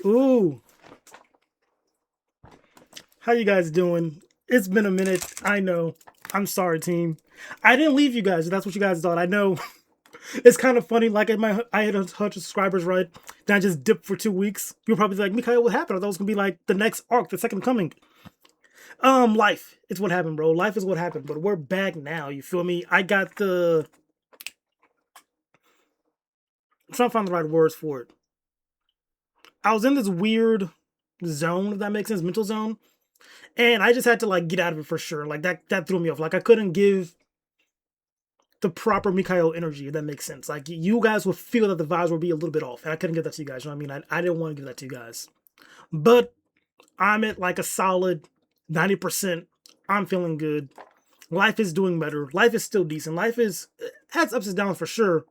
Ooh, how you guys doing? It's been a minute. I know. I'm sorry, team. I didn't leave you guys. If that's what you guys thought. I know. It's kind of funny. Like I had 100 subscribers, right? Then I just dipped for 2 weeks. You're probably like, Mikhail, what happened? I thought it was gonna be like the next arc, the second coming. Life. It's what happened, bro. Life is what happened. But we're back now. You feel me? I got the. I'm trying to find the right words for it. I was in this weird zone, if that makes sense, mental zone, and I just had to like get out of it for sure. Like that threw me off. Like I couldn't give the proper Mikhail energy, if that makes sense. Like you guys would feel that the vibes would be a little bit off, and I couldn't give that to you guys. You know what I mean? I didn't want to give that to you guys, but I'm at like a solid 90%. I'm feeling good. Life is doing better. Life is still decent. Life is has ups and downs for sure,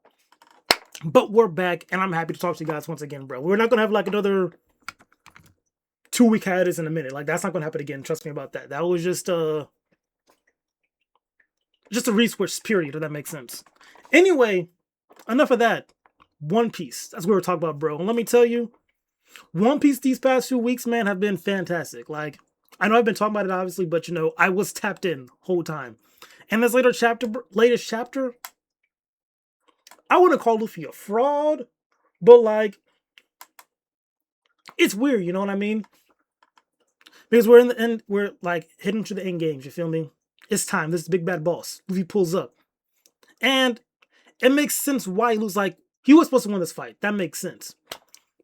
but we're back, and I'm happy to talk to you guys once again, bro. We're not gonna have like another 2 week hiatus in a minute. Like that's not gonna happen again. Trust me about that. That was just a reswitch period, if that makes sense. Anyway, enough of that. One Piece. That's what we were talking about, bro. And let me tell you, One Piece these past few weeks, man, have been fantastic. Like, I know I've been talking about it obviously, but I was tapped in the whole time. And this latest chapter, I wouldn't call Luffy a fraud, but like, it's weird, you know what I mean? Because we're in the end, we're like heading to the end games, you feel me? It's time. This is the big bad boss. Luffy pulls up. And it makes sense why he lose. Like, he was supposed to win this fight. That makes sense.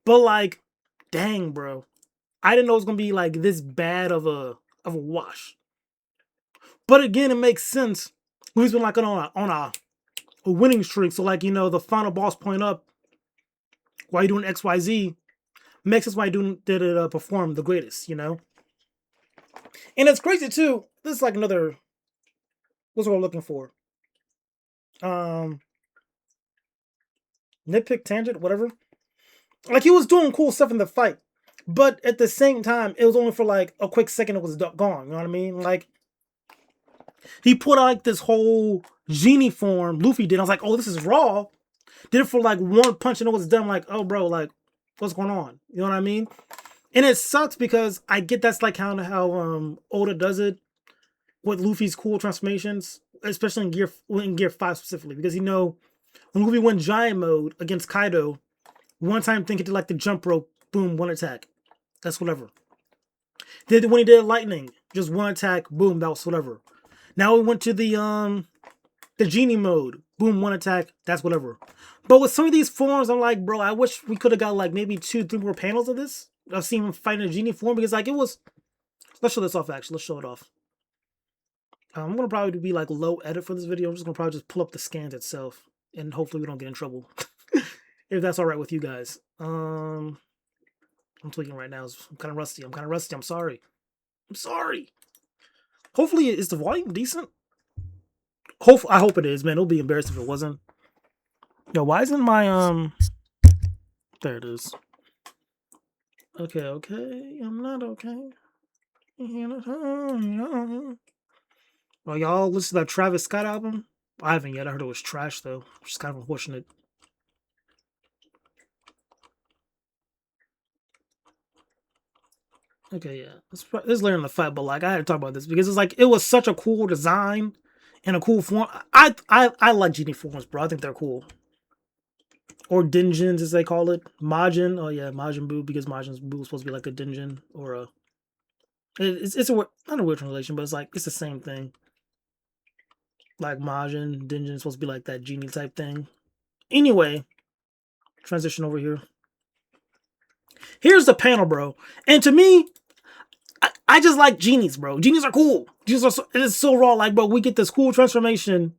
But like, dang, bro. I didn't know it was gonna be like this bad of a wash. But again, it makes sense. Luffy's been like on a winning streak. So like, the final boss point up while you're doing XYZ makes sense why you did it perform the greatest. And it's crazy too. This is like another what's what we're looking for. Um Nitpick tangent, whatever. Like he was doing cool stuff in the fight. But at the same time, it was only for like a quick second it was gone. You know what I mean? Like he put out like this whole genie form Luffy did. I was like, oh, this is raw. Did it for like one punch and it was done. I'm like, oh bro, like, what's going on? You know what I mean? And it sucks because I get that's like how Oda does it with Luffy's cool transformations, especially in Gear 5 specifically, because when Luffy went giant mode against Kaido, one time thinking to like the jump rope, boom, one attack. That's whatever. When he did lightning, just one attack, boom, that was whatever. Now we went to the genie mode, boom, one attack, that's whatever. But with some of these forms, I'm like, bro, I wish we could have got like maybe 2-3 more panels of this. I've seen him fighting a genie form because like it was. Let's show this off actually. Let's show it off. I'm gonna probably be like low edit for this video. I'm just gonna probably just pull up the scans itself, and hopefully we don't get in trouble. If that's all right with you guys. I'm tweaking right now. I'm kind of rusty. I'm sorry. I'm sorry. Hopefully, is the volume decent? I hope it is, man. It'll be embarrassing if it wasn't. Yo, why isn't my There it is. Okay. I'm not okay. Well, y'all listen to that Travis Scott album? I haven't yet. I heard it was trash though, which is kind of unfortunate. Okay, yeah. Let's learn the fight, but like I had to talk about this because it was such a cool design and a cool form. I like genie forms, bro. I think they're cool. Or Dingens as they call it. Majin. Oh yeah, Majin Buu, because Majin Buu was supposed to be like a Dingen or a it's not a weird translation, but it's the same thing. Like Majin, Dingen is supposed to be like that genie type thing. Anyway, transition over here. Here's the panel, bro. And to me, I just like genies, bro. Genies are cool. It is so raw. Like, bro, we get this cool transformation.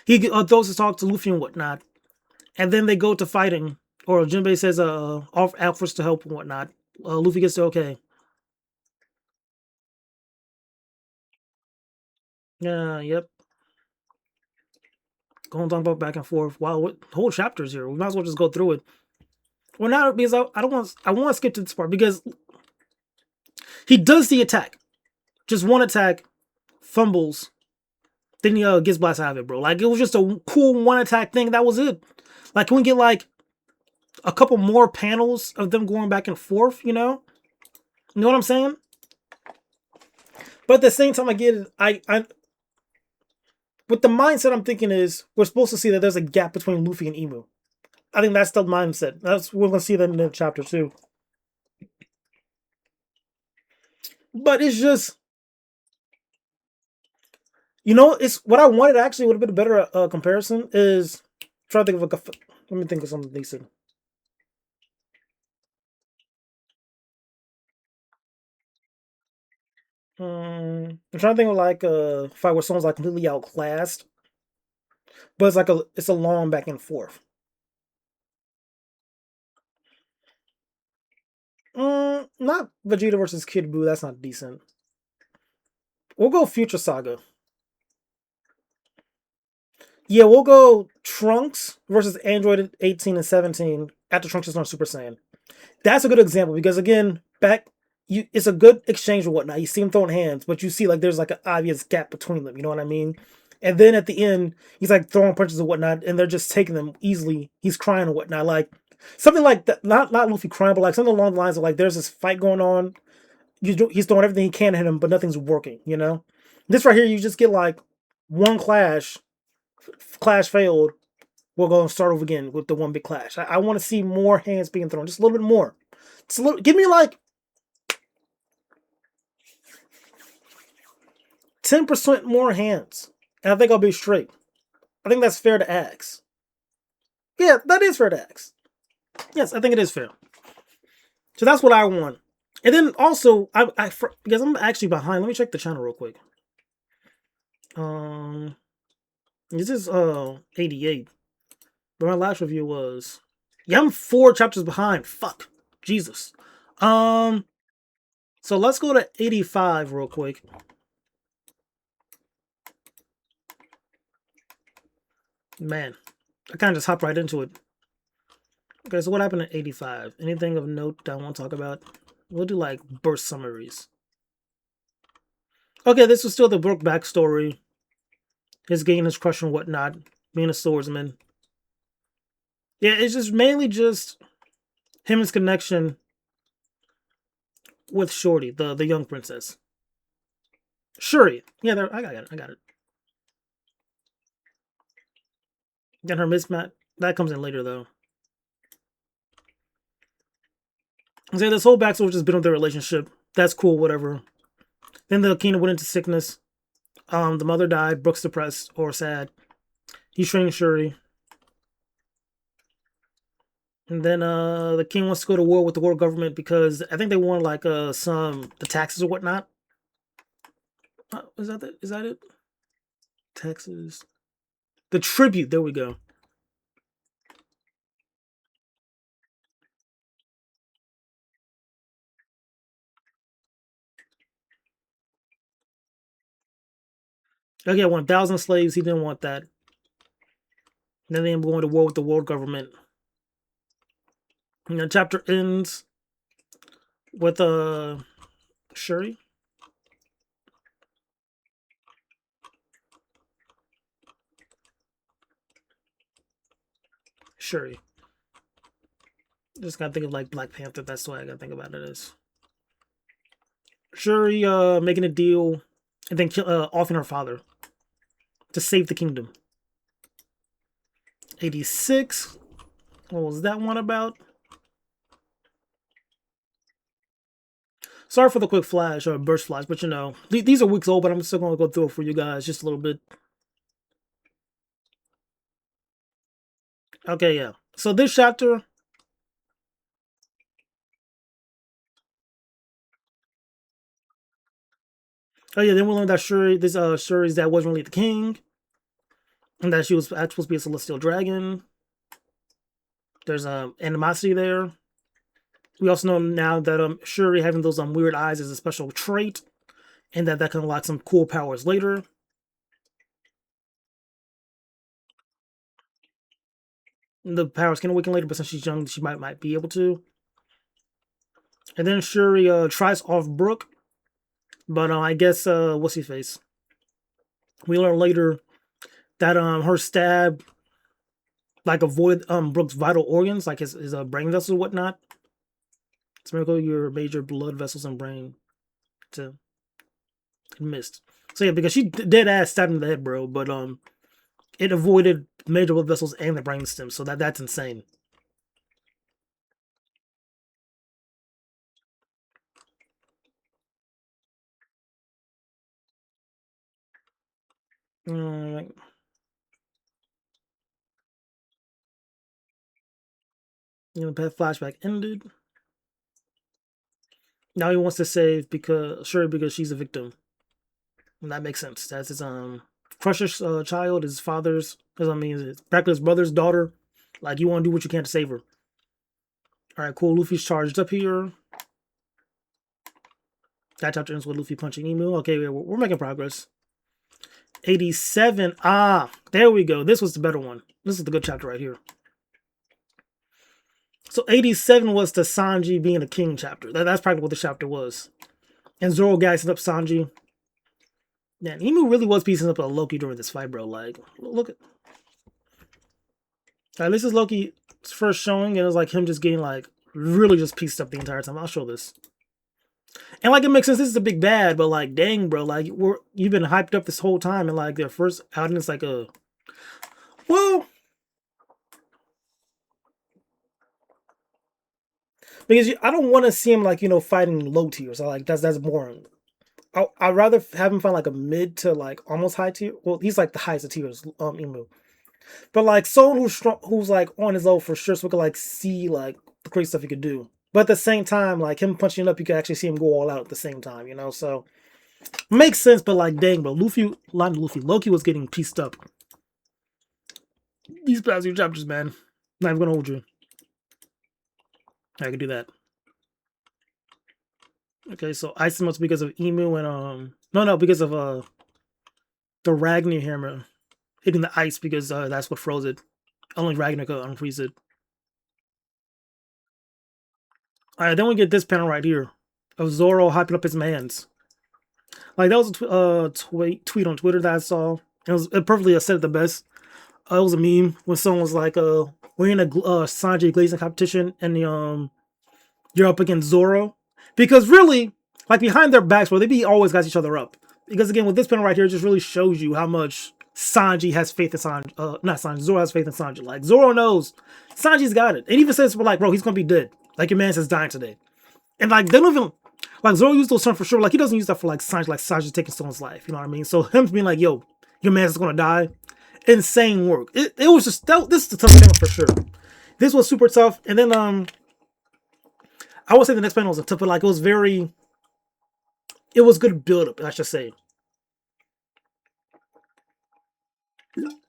He goes to talk to Luffy and whatnot. And then they go to fighting. Or Jinbei says, offers to help and whatnot. Luffy gets to okay. Yeah, yep. Going on back and forth. Wow, what whole chapters here. We might as well just go through it. Well, now because I want to skip to this part because he does the attack. Just one attack, fumbles, then he gets blasted out of it, bro. Like, it was just a cool one attack thing. That was it. Like, can we get like a couple more panels of them going back and forth, you know what I'm saying? But at the same time, I get it. I with the mindset I'm thinking is we're supposed to see that there's a gap between Luffy and Emu. I think that's the mindset. We're gonna see that in the chapter too. But it's just, it's what I wanted. Actually, would have been a better comparison. Is trying to think of let me think of something decent. I'm trying to think of like a fight where someone's like completely outclassed, but it's a long back and forth. Not Vegeta versus Kid Buu. That's not decent. We'll go Future Saga. Yeah, we'll go Trunks versus Android 18 and 17 after Trunks is on Super Saiyan. That's a good example because again, it's a good exchange or whatnot. You see him throwing hands, but you see like there's like an obvious gap between them. You know what I mean? And then at the end, he's like throwing punches and whatnot, and they're just taking them easily. He's crying and whatnot, like something like that. Not Luffy crying, but like something along the lines of like there's this fight going on. He's throwing everything he can at him, but nothing's working. This right here, you just get like one clash failed. We're going to start over again with the one big clash. I want to see more hands being thrown, just a little bit more. Give me like 10% more hands, and I think I'll be straight. I think that's fair to ask. Yeah, that is fair to ask. Yes, I think it is fair. So that's what I want. And then also, because I'm actually behind. Let me check the channel real quick. This is 88. But my last review was, yeah, I'm 4 chapters behind. Fuck, Jesus. So let's go to 85 real quick. Man, I kind of just hop right into it. Okay, so what happened at 85? Anything of note that I want to talk about? We'll do like burst summaries. Okay, this was still the Brook backstory. His gaining his crush and whatnot, being a swordsman. Yeah, it's just mainly just him, his connection with Shorty, the young princess. Shuri. Yeah, I got it. Got her mismatch. That comes in later though. So this whole backstory just been on their relationship. That's cool, whatever. Then the kingdom went into sickness. The mother died. Brook's depressed or sad. He's training Shuri. And then the king wants to go to war with the world government because I think they want like the taxes or whatnot. Is that it? Taxes. The tribute. There we go. Okay, 1,000 slaves. He didn't want that. And then they end up going to war with the world government. And the chapter ends with Shuri. Shuri. Just gotta think of like Black Panther. That's the way I gotta think about it is. Shuri making a deal and then offing her father to save the kingdom. 86. What was that one about? Sorry for the quick flash or burst flash, but these are weeks old, but I'm still going to go through it for you guys just a little bit. Okay, yeah. So this chapter. Oh yeah, then we learned that Shuri's dad wasn't really the king, and that she was actually supposed to be a celestial dragon. There's animosity there. We also know now that Shuri having those weird eyes is a special trait, and that can unlock some cool powers later. The powers can awaken later, but since she's young, she might be able to. And then Shuri tries off Brook, but I guess what's he face? We learn later that her stab like avoid Brook's vital organs, like his brain vessels and whatnot. It's a miracle your major blood vessels and brain to missed. So yeah, because she dead ass stabbed him in the head, bro. But it avoided major blood vessels and the brain stem. So that's insane. Like, the flashback ended. Now he wants to save because she's a victim. And that makes sense. That's his Crusher's child, his father's, I mean, practically his brother's daughter. Like, you want to do what you can to save her. All right, cool. Luffy's charged up here. That chapter ends with Luffy punching Emu. Okay, we're making progress. 87. Ah, there we go. This was the better one. This is the good chapter right here. So 87 was the Sanji being a king chapter. That's probably what the chapter was. And Zoro gassing up Sanji. Man, Emu really was piecing up a Loki during this fight, bro. Like, look at. Alright, this is Loki's first showing, and it was like him just getting like really just pieced up the entire time. I'll show this. And like it makes sense, this is a big bad, but like dang, bro, like you've been hyped up this whole time, and like their first outing is like a well, because I don't want to see him like fighting low tiers. I like that's boring. I'd rather have him find like a mid to like almost high tier. Well, he's like the highest of tiers, Emu. But like someone who's strong, who's like on his own for sure, so we could like see like the crazy stuff he could do. But at the same time, like him punching up, you can actually see him go all out at the same time, So makes sense, but like dang, bro, Loki was getting pieced up. These past few chapters, man. Not even gonna hold you. I can do that. Okay, so ice melts because of Emu and no, because of the Ragnar hammer hitting the ice because that's what froze it. Only Ragnar could unfreeze it. Alright, then we get this panel right here of Zoro hyping up his mans. Like that was a tweet on Twitter that I saw. It perfectly said it the best. It was a meme when someone was like, "We're in a Sanji glazing competition, and you're up against Zoro," because really, like behind their backs, bro, they be always got each other up. Because again, with this panel right here, it just really shows you how much Sanji has faith in Sanji. Not Sanji. Zoro has faith in Sanji. Like Zoro knows Sanji's got it. It even says, "Like, bro, he's gonna be dead. Like your man says, dying today." And like they don't even like Zoro used those terms for sure. Like he doesn't use that for like Sanji taking someone's life. You know what I mean? So him being like, "Yo, your man's gonna die," insane work. It was just this is the toughest panel for sure. This was super tough. And then I would say the next panel was tough, but like it was good build up. I should say.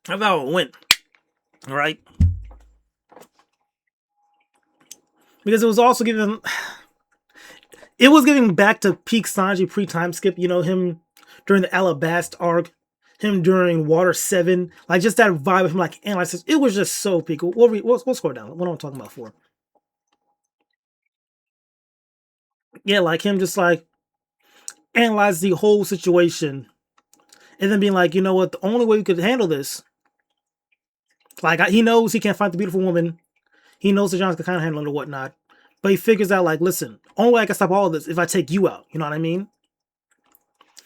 That's how it went. All right. Because it was also giving. It was giving back to peak Sanji pre-time skip. Him during the Alabasta arc, him during Water 7, like just that vibe of him like analyzing. It was just so peak. We'll scroll down. What am I talking about for? Yeah, like him just like analyze the whole situation, and then being like, you know what? The only way we could handle this, like he knows he can't find the beautiful woman. He knows the Johns can kind of handle it or whatnot. But he figures out, like, listen, only way I can stop all of this if I take you out. You know what I mean?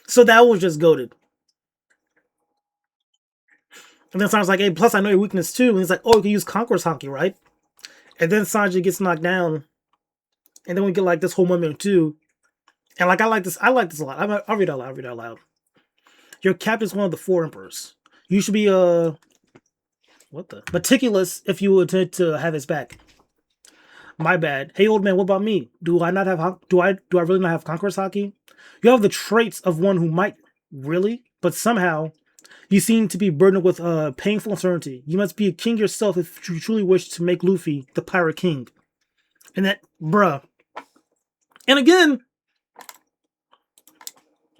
So that was just goaded. And then Sanji's like, hey, plus I know your weakness too. And he's like, oh, you can use Conqueror's Haki, right? And then Sanji gets knocked down. And then we get like this whole moment too. And like I like this a lot. I'll read it out loud. Your captain's one of the 4 emperors. You should be meticulous if you intend to have his back. My bad. Hey, old man, what about me? Do I really not have Conqueror's Haki? You have the traits of one who might really, but somehow you seem to be burdened with painful uncertainty. You must be a king yourself if you truly wish to make Luffy the pirate king. And that, bruh. And again,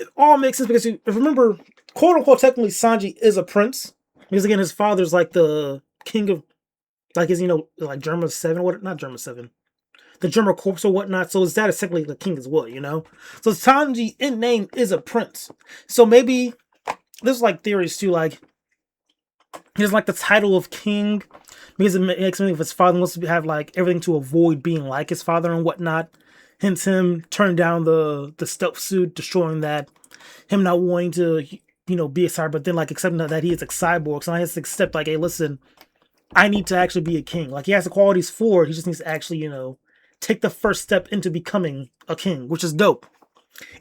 it all makes sense because if you remember, quote unquote, technically Sanji is a prince. Because again, his father's like the king of, like his, like Germa 7, what, not Germa 7. The Germa corpse or whatnot. So his dad is technically the king as well, So Sanji in name is a prince. So maybe there's like theories too, like he has like the title of king because it makes me if his father wants to have like everything to avoid being like his father and whatnot. Hence him turning down the stealth suit, destroying that. Him not wanting to be a cyborg, but then like accepting that he is a cyborg. So I has to accept like, hey, listen, I need to actually be a king. Like he has the qualities for it. He just needs to actually take the first step into becoming a king, which is dope.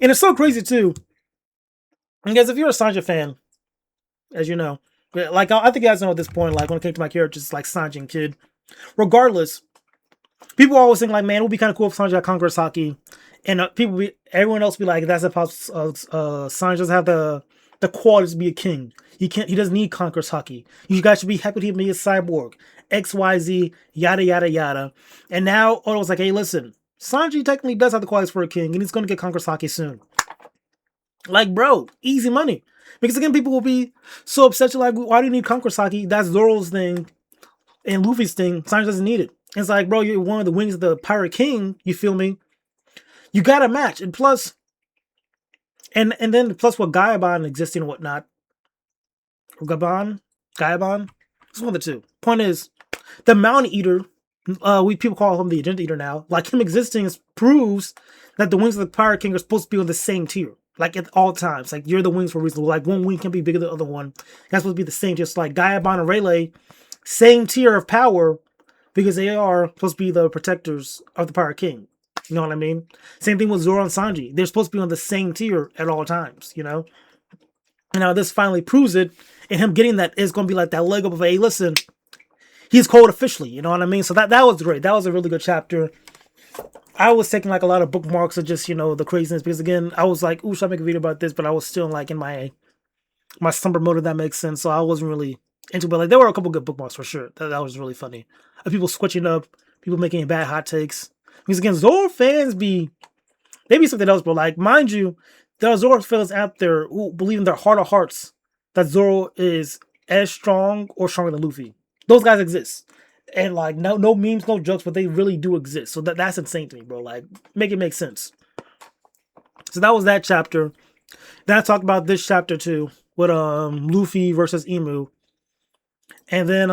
And it's so crazy too, because if you're a Sanji fan, as you know, like I think you guys know at this point, like when it came to my characters, like Sanji and Kid. Regardless, people always think like, man, it would be kind of cool if Sanji had conquered Saki, and everyone else be like, that's impossible. Sanji doesn't have the qualities to be a king. He can't. He doesn't need conquer Saki. You guys should be happy to be a cyborg. X, Y, Z, yada yada yada. And now Odo's like, hey, listen, Sanji technically does have the qualities for a king, and he's going to get conquer Saki soon. Like, bro, easy money. Because again, people will be so upset. You're like, why do you need conquer Saki? That's Zoro's thing and Luffy's thing. Sanji doesn't need it. It's like, bro, you're one of the wings of the Pirate King. You feel me? You got to match. And plus, and then plus what Gaiabon existing and whatnot. Or Gaiabon? It's one of the two. Point is, the Mountain Eater, we people call him the Agenda Eater now. Like him existing proves that the wings of the Pirate King are supposed to be on the same tier. Like at all times. Like you're the wings for a reason. Like one wing can be bigger than the other one. That's supposed to be the same. Just like Gaiabon and Rayleigh, same tier of power because they are supposed to be the protectors of the Pirate King. You know what I mean? Same thing with Zoro and Sanji. They're supposed to be on the same tier at all times, And now this finally proves it. And him getting that is going to be like that leg up of, hey, listen, he's cold officially. You know what I mean? So that was great. That was a really good chapter. I was taking like a lot of bookmarks of just, the craziness. Because again, I was like, ooh, should I make a video about this? But I was still like in my slumber mode, if that makes sense. So I wasn't really into it. But like there were a couple good bookmarks for sure. That was really funny. People switching up, people making bad hot takes. Because again, Zoro fans they be something else, bro. Like, mind you, there are Zoro fans out there who believe in their heart of hearts that Zoro is as strong or stronger than Luffy. Those guys exist. And like no memes, no jokes, but they really do exist. So that's insane to me, bro. Like, make it make sense. So that was that chapter. Then I talked about this chapter too, with Luffy versus Emu. And then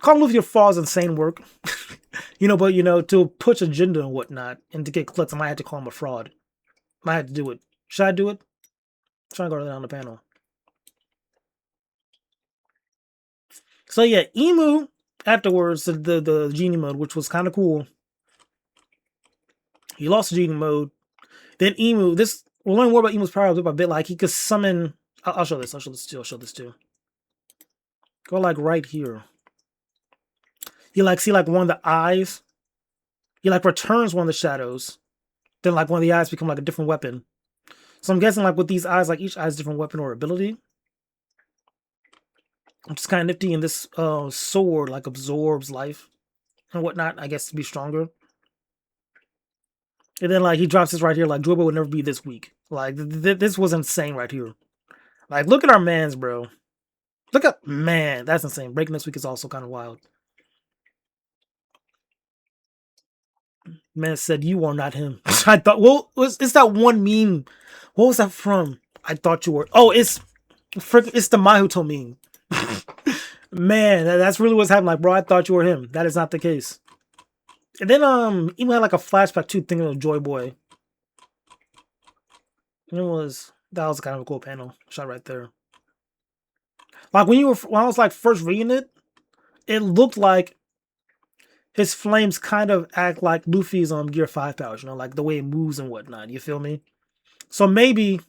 calling Luffy a fraud is insane work. But to push agenda and whatnot and to get clicks, I might have to call him a fraud. Might have to do it. Should I do it? I'm trying to go down the panel. So yeah, Emu afterwards the genie mode, which was kind of cool. He lost the genie mode. Then Emu, we'll learn more about Emu's power bit by bit. Like he could summon. I'll show this. I'll show this too. Go like right here. You like see like one of the eyes. He like returns one of the shadows. Then like one of the eyes become like a different weapon. So I'm guessing like with these eyes, like each eye has a different weapon or ability. Which is kind of nifty. And this sword like absorbs life and whatnot, I guess, to be stronger. And then like he drops this right here, like Joyboy would never be this weak. Like this was insane right here. Like look at our mans, bro. Look at man, that's insane. Breaking this week is also kind of wild. Man said you are not him. I thought, well, it's that one meme. What was that from? I thought you were. Oh, it's the Mahuto meme. Man, that's really what's happening. Like, bro, I thought you were him. That is not the case. And then even had like a flashback too, thinking of Joy Boy. And that was kind of a cool panel shot right there. Like when I was like first reading it, it looked like his flames kind of act like Luffy's Gear 5 powers, like the way it moves and whatnot. You feel me? So maybe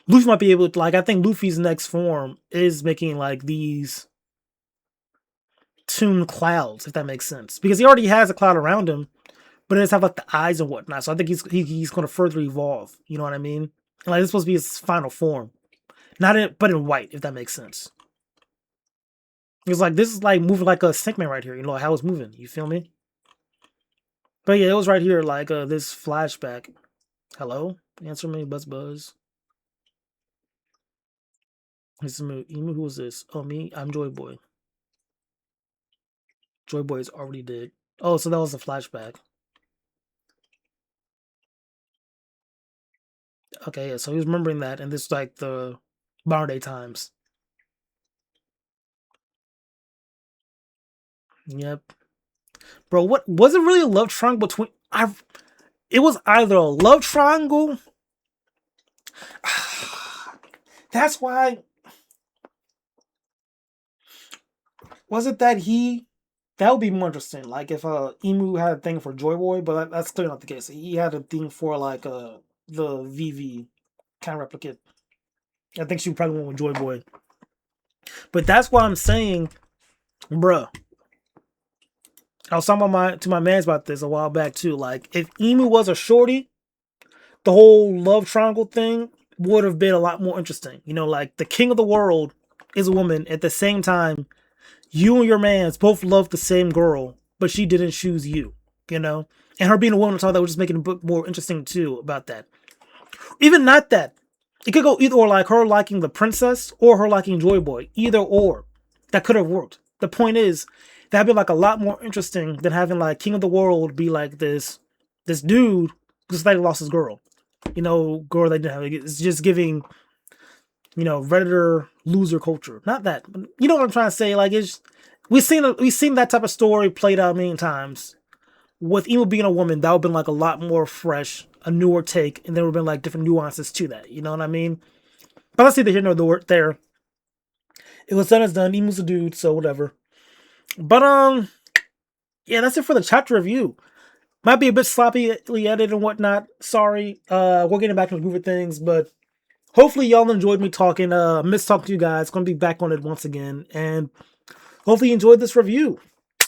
Luffy might be able to, like, I think Luffy's next form is making like these tuned clouds, if that makes sense. Because he already has a cloud around him, but it doesn't have like the eyes and whatnot. So I think he's going to further evolve. You know what I mean? And, like, it's supposed to be his final form, but in white, if that makes sense. It's like this is like moving like a Stinkman right here. How it's moving. You feel me? But yeah, it was right here, like this flashback. Hello, answer me, Buzz. This is me. Who is this? Oh, me. I'm Joy Boy. Joy Boy is already dead. Oh, so that was a flashback. Okay, yeah, so he was remembering that, and this is like the modern day times. Yep. Bro, what was it really a love triangle between it was either a love triangle. That's why was it that he that would be more interesting. Like if Emu had a thing for Joy Boy, but that's clearly not the case. He had a thing for like the VV kind of replicate. I think she probably went with Joy Boy. But that's why I'm saying, bruh. I was talking about to my mans about this a while back too. Like if Emu was a shorty, the whole love triangle thing would have been a lot more interesting. You know, like the king of the world is a woman. At the same time, you and your man's both love the same girl, but she didn't choose you. You know, and her being a woman, I thought that would just make it a bit more interesting too about that. Even not that. It could go either or, like her liking the princess or her liking Joy Boy. Either or. That could have worked. The point is, that'd be like a lot more interesting than having like King of the World be like this dude just like lost his girl. You know, girl they didn't have. It's just giving, you know, Redditor loser culture. Not that. You know what I'm trying to say? Like it's we've seen that type of story played out many times. With Emo being a woman, that would have been like a lot more fresh, a newer take, and there would have been like different nuances to that. You know what I mean? But let's see the here nor the word there. It was done as done. Emo's a dude, so whatever. But yeah, that's it for the chapter review. Might be a bit sloppily edited and whatnot. Sorry. We're getting back to the groove of things, but hopefully y'all enjoyed me talking. Miss talking to you guys. Gonna be back on it once again. And hopefully you enjoyed this review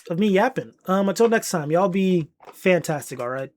of me yapping. Until next time, y'all be fantastic, alright?